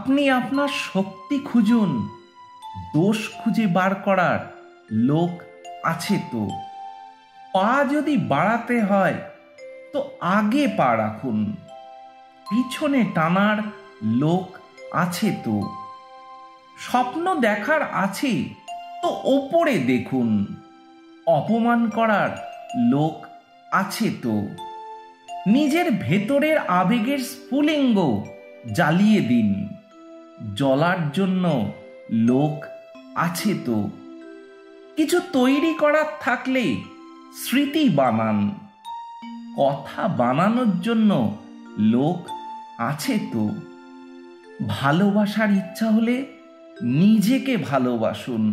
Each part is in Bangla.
আপনি আপনার শক্তি খুঁজুন, দোষ খুঁজে বার করার লোক আছে তো। পা যদি বাড়াতে হয় তো আগে পা রাখুন, পিছনে টানার লোক আছে তো। স্বপ্ন দেখার আছে তো ওপরে দেখুন, অপমান করার লোক আছে তো। নিজের ভেতরের আবেগের স্ফুলিঙ্গ জ্বালিয়ে দিন, জ্বলার জন্য লোক আছে তো। কিছু তৈরি করার থাকলে স্মৃতি বানান, কথা বানানোর জন্য লোক আছে তো। ভালোবাসার ইচ্ছা হলে নিজেকে ভালোবাসুন,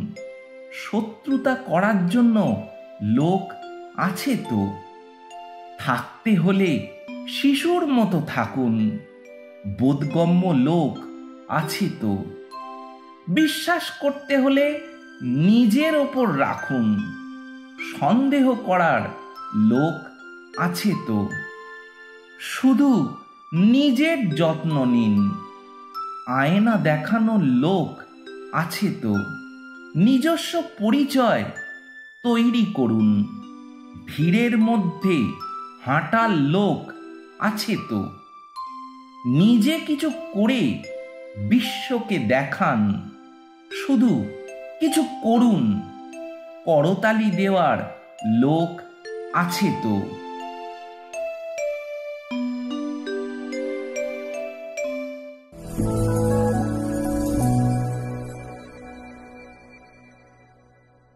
শত্রুতা করার জন্য লোক আছে তো। থাকতে হলে শিশুর মতো থাকুন, বোধগম্য লোক আছে তো। বিশ্বাস করতে হলে নিজের ওপর রাখুন, সন্দেহ করার লোক আছে তো। শুধু নিজের যত্ন নিন, আয়না দেখানোর লোক আছে তো। নিজস্ব পরিচয় তৈরি করুন, ভিড়ের মধ্যে হাঁটার লোক আছে তো। নিজে কিছু করে বিশ্বকে দেখান, শুধু কিছু করুন, করতালি দেওয়ার লোক আছে তো।